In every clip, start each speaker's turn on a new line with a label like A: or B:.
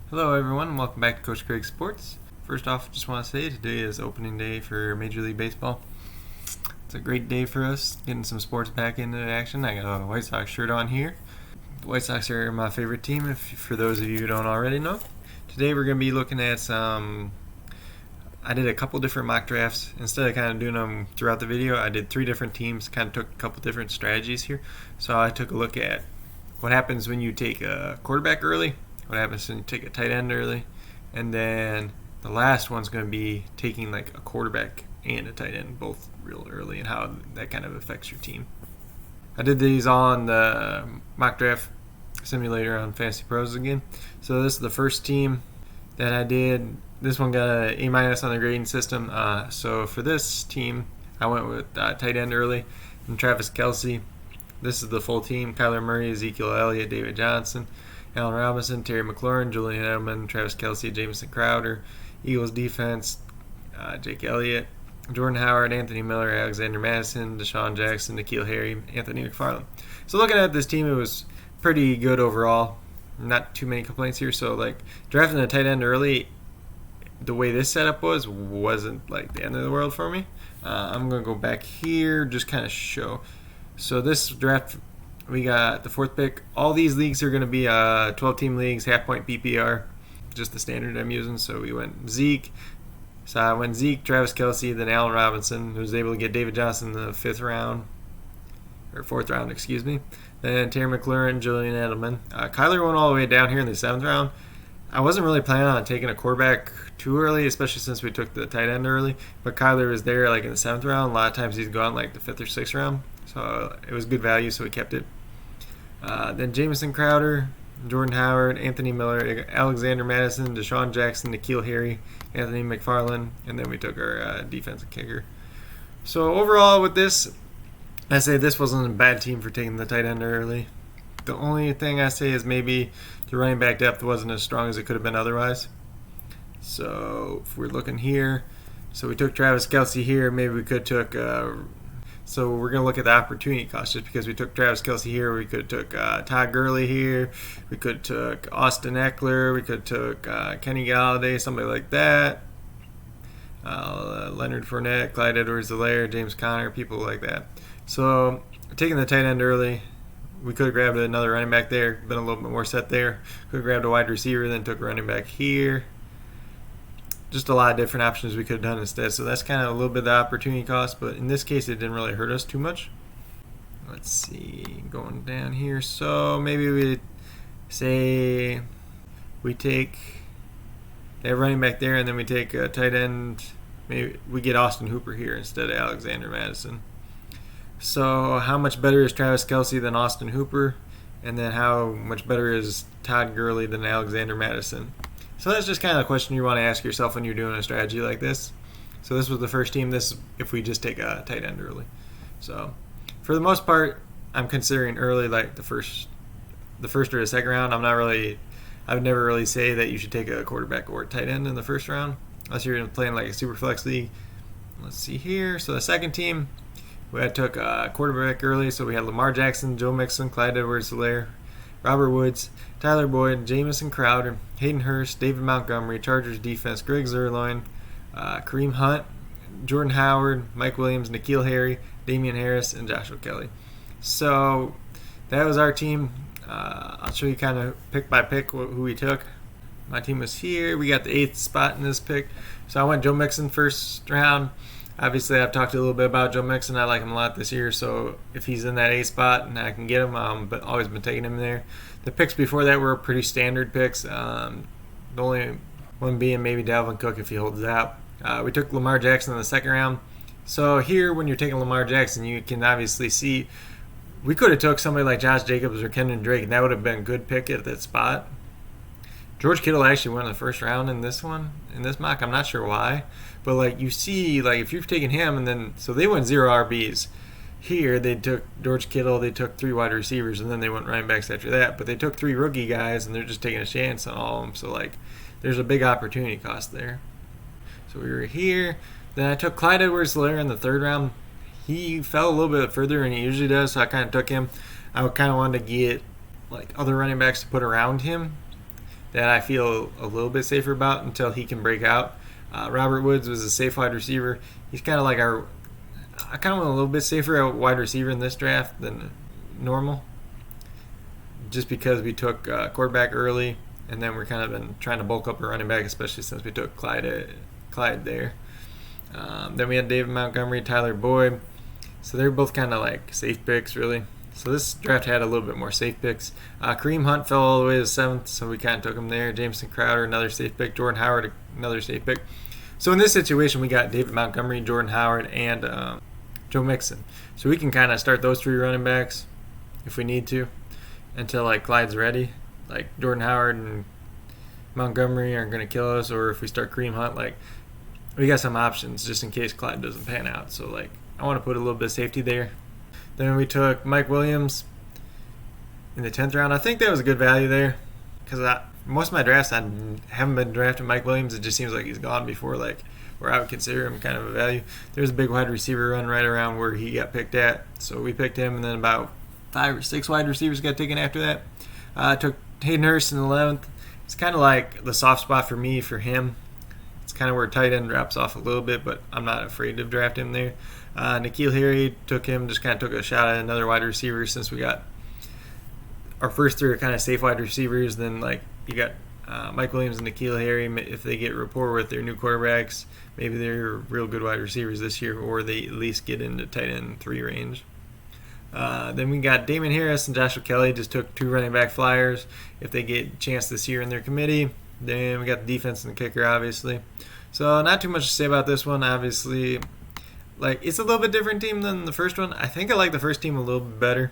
A: Hello everyone, welcome back to Coach Craig Sports. First off, just want to say today is opening day for Major League Baseball. It's a great day for us, getting some sports back into action. I got a White Sox shirt on here. The White Sox are my favorite team, for those of you who don't already know. Today we're going to be looking at I did a couple different mock drafts. Instead of kind of doing them throughout the video, I did 3 different teams, kind of took a couple different strategies here. So I took a look at what happens when you take a quarterback early, what happens when you take a tight end early, and then the last one's going to be taking like a quarterback and a tight end both real early and how that kind of affects your team. I did these all on the mock draft simulator on Fantasy Pros again. So this is the first team that I did. This one got an A- on the grading system. So for this team, I went with tight end early and Travis Kelce. This is the full team: Kyler Murray, Ezekiel Elliott, David Johnson, Allen Robinson, Terry McLaurin, Julian Edelman, Travis Kelce, Jamison Crowder. Eagles defense: Jake Elliott, Jordan Howard, Anthony Miller, Alexander Mattison, Deshaun Jackson, N'Keal Harry, Anthony McFarland. So looking at this team, it was pretty good overall. Not too many complaints here. So like drafting a tight end early, the way this setup wasn't like the end of the world for me. I'm going to go back here, just kind of show. So this draft, we got the 4th pick. All these leagues are going to be 12-team leagues, half-point PPR, just the standard I'm using. So we went Zeke. So I went Zeke, Travis Kelce, then Allen Robinson, who was able to get David Johnson in the 4th round, excuse me. Then Terry McLaurin, Julian Edelman. Kyler went all the way down here in the 7th round. I wasn't really planning on taking a quarterback too early, especially since we took the tight end early. But Kyler was there like in the 7th round. A lot of times he's gone like the 5th or 6th round. So it was good value, so we kept it. Then Jamison Crowder, Jordan Howard, Anthony Miller, Alexander Mattison, Deshaun Jackson, N'Keal Harry, Anthony McFarland, and then we took our defensive kicker. So overall with this, I say this wasn't a bad team for taking the tight end early. The only thing I say is maybe the running back depth wasn't as strong as it could have been otherwise. So if we're looking here, so we took Travis Kelce here, maybe we could took so we're going to look at the opportunity cost. Just because we took Travis Kelce here, we could have took Todd Gurley here. We could have took Austin Eckler. We could have took Kenny Galladay, somebody like that. Leonard Fournette, Clyde Edwards-Helaire, James Conner, people like that. So taking the tight end early, we could have grabbed another running back there, been a little bit more set there. Could have grabbed a wide receiver, then took a running back here. Just a lot of different options we could have done instead. So that's kind of a little bit of the opportunity cost, but in this case it didn't really hurt us too much. Let's see, going down here. So maybe we say we take that running back there, and then we take a tight end. Maybe we get Austin Hooper here instead of Alexander Mattison. So how much better is Travis Kelce than Austin Hooper? And then how much better is Todd Gurley than Alexander Mattison? So that's just kind of a question you want to ask yourself when you're doing a strategy like this. So this was the first team. This is if we just take a tight end early. So for the most part, I'm considering early like the first or the 2nd round. I would never really say that you should take a quarterback or a tight end in the 1st round unless you're playing like a super flex league. Let's see here. So the second team, we took a quarterback early. So we had Lamar Jackson, Joe Mixon, Clyde Edwards-Helaire, Robert Woods, Tyler Boyd, Jamison Crowder, Hayden Hurst, David Montgomery, Chargers defense, Greg Zuerlein, Kareem Hunt, Jordan Howard, Mike Williams, N'Keal Harry, Damian Harris, and Joshua Kelly. So that was our team. I'll show you kind of pick by pick who we took. My team was here. We got the 8th spot in this pick. So I went Joe Mixon 1st round. Obviously, I've talked a little bit about Joe Mixon. I like him a lot this year, so if he's in that 8th spot and I can get him, but always been taking him there. The picks before that were pretty standard picks. The only one being maybe Dalvin Cook if he holds out. We took Lamar Jackson in the 2nd round. So here, when you're taking Lamar Jackson, you can obviously see we could have took somebody like Josh Jacobs or Kenyon Drake, and that would have been a good pick at that spot. George Kittle actually went in the 1st round in this mock. I'm not sure why. But like you see, like if you've taken him and then so they went 0 RBs. Here they took George Kittle, they took 3 wide receivers, and then they went running backs after that. But they took 3 rookie guys, and they're just taking a chance on all of them. So like there's a big opportunity cost there. So we were here. Then I took Clyde Edwards-Helaire in the 3rd round. He fell a little bit further than he usually does, so I kind of took him. I kind of wanted to get like other running backs to put around him. that I feel a little bit safer about until he can break out. Robert Woods was a safe wide receiver. He's kind of like I kind of went a little bit safer at wide receiver in this draft than normal, just because we took quarterback early, and then we're kind of been trying to bulk up a running back, especially since we took Clyde there. Then we had David Montgomery, Tyler Boyd. So they're both kind of like safe picks, really. So this draft had a little bit more safe picks. Kareem Hunt fell all the way to 7th, so we kind of took him there. Jamison Crowder, another safe pick. Jordan Howard, another safe pick. So in this situation, we got David Montgomery, Jordan Howard, and Joe Mixon. So we can kind of start those 3 running backs if we need to until like Clyde's ready. Like Jordan Howard and Montgomery aren't going to kill us, or if we start Kareem Hunt, like we got some options just in case Clyde doesn't pan out. So like I want to put a little bit of safety there. Then we took Mike Williams in the 10th round. I think that was a good value there because most of my drafts I haven't been drafting Mike Williams. It just seems like he's gone before like where I would consider him kind of a value. There's a big wide receiver run right around where he got picked at, so we picked him, and then about 5 or 6 wide receivers got taken after that. I took Hayden Hurst in the 11th. It's kind of like the soft spot for me for him. It's kind of where tight end drops off a little bit, but I'm not afraid to draft him there. N'Keal Harry took him, just kind of took a shot at another wide receiver since we got our first 3 are kind of safe wide receivers. Then like you got Mike Williams and N'Keal Harry. If they get rapport with their new quarterbacks, maybe they're real good wide receivers this year, or they at least get into tight end 3 range. Then we got Damon Harris and Joshua Kelly, just took 2 running back flyers. If they get a chance this year in their committee, then we got the defense and the kicker, obviously. So not too much to say about this one, obviously. Like, it's a little bit different team than the first one. I think I like the first team a little bit better.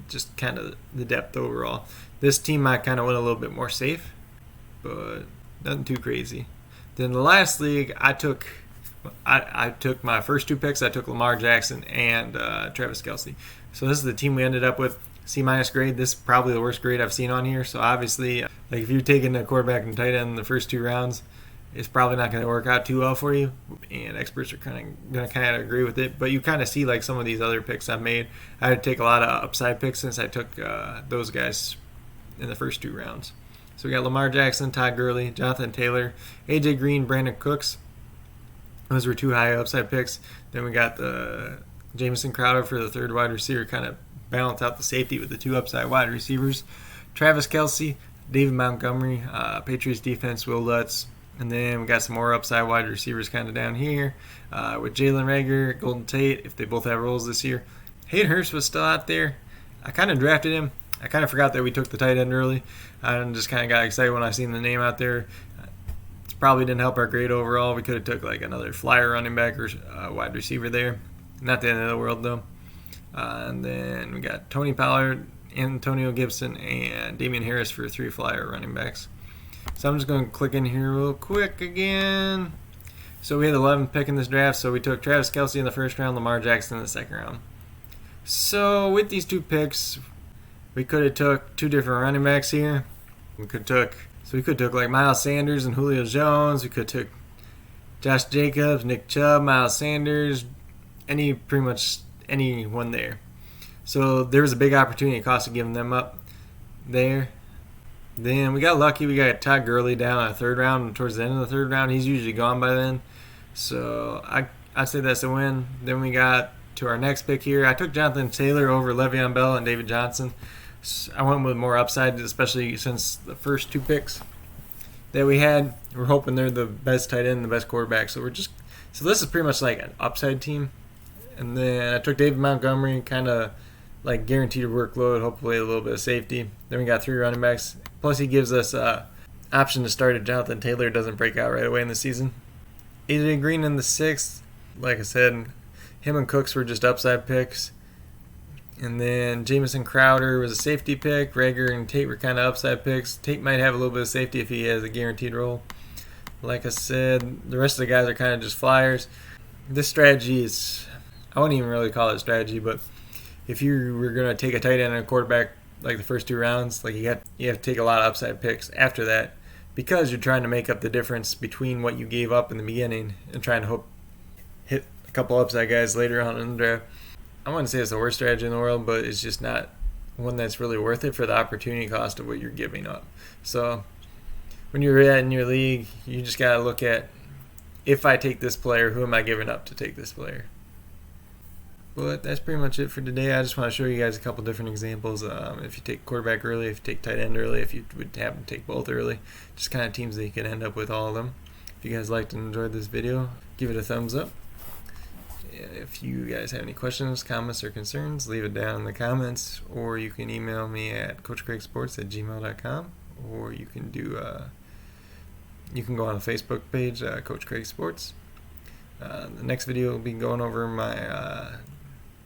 A: Just kind of the depth overall. This team I kind of went a little bit more safe, but nothing too crazy. Then the last league, I took my first 2 picks. I took Lamar Jackson and Travis Kelce. So this is the team we ended up with. C- grade. This is probably the worst grade I've seen on here. So obviously, like if you're taking a quarterback and tight end in the first 2 rounds, it's probably not going to work out too well for you, and experts are going to agree with it. But you kind of see like some of these other picks I've made. I had to take a lot of upside picks since I took those guys in the first 2 rounds. So we got Lamar Jackson, Todd Gurley, Jonathan Taylor, AJ Green, Brandon Cooks. Those were 2 high upside picks. Then we got the Jamison Crowder for the 3rd wide receiver, kind of balance out the safety with the 2 upside wide receivers. Travis Kelce, David Montgomery, Patriots defense, Will Lutz. And then we got some more upside wide receivers kind of down here with Jalen Reagor, Golden Tate, if they both have roles this year. Hayden Hurst was still out there. I kind of drafted him. I kind of forgot that we took the tight end early. I just kind of got excited when I seen the name out there. It probably didn't help our grade overall. We could have took like another flyer running back or wide receiver there. Not the end of the world though. And then we got Tony Pollard, Antonio Gibson, and Damian Harris for 3 flyer running backs. So I'm just going to click in here real quick again. So we had 11th pick in this draft. So we took Travis Kelce in the 1st round, Lamar Jackson in the 2nd round. So with these 2 picks, we could have took 2 different running backs here. We could took like Miles Sanders and Julio Jones. We could have took Josh Jacobs, Nick Chubb, Miles Sanders, pretty much anyone there. So there was a big opportunity cost of giving them up there. Then we got lucky. We got Todd Gurley down in the 3rd round. Towards the end of the 3rd round, he's usually gone by then. So I'd say that's a win. Then we got to our next pick here. I took Jonathan Taylor over Le'Veon Bell and David Johnson. So I went with more upside, especially since the first 2 picks that we had. We're hoping they're the best tight end and the best quarterback. So this is pretty much like an upside team. And then I took David Montgomery, kind of like guaranteed workload, hopefully a little bit of safety. Then we got 3 running backs. Plus he gives us option to start if Jonathan Taylor doesn't break out right away in the season. AJ Green in the 6th. Like I said, him and Cooks were just upside picks. And then Jamison Crowder was a safety pick. Reagor and Tate were kind of upside picks. Tate might have a little bit of safety if he has a guaranteed role. Like I said, the rest of the guys are kind of just flyers. This strategy is, I wouldn't even really call it a strategy, but if you were going to take a tight end and a quarterback like the first 2 rounds, like you have to take a lot of upside picks after that because you're trying to make up the difference between what you gave up in the beginning and trying to hit a couple upside guys later on in the draft. I wouldn't say it's the worst strategy in the world, but it's just not one that's really worth it for the opportunity cost of what you're giving up. So when you're in your league, you just got to look at, if I take this player, who am I giving up to take this player? But that's pretty much it for today. I just want to show you guys a couple different examples. If you take quarterback early, if you take tight end early, if you would happen to take both early, just kind of teams that you can end up with all of them. If you guys liked and enjoyed this video, give it a thumbs up. If you guys have any questions, comments, or concerns, leave it down in the comments, or you can email me at coachcraigsports@gmail.com, or you can you can go on the Facebook page, Coach Craig Sports. The next video will be going over my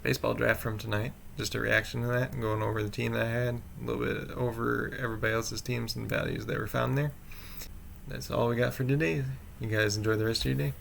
A: baseball draft from tonight, just a reaction to that, and going over the team that I had, a little bit over everybody else's teams and values that were found there. That's all we got for today. You guys enjoy the rest of your day.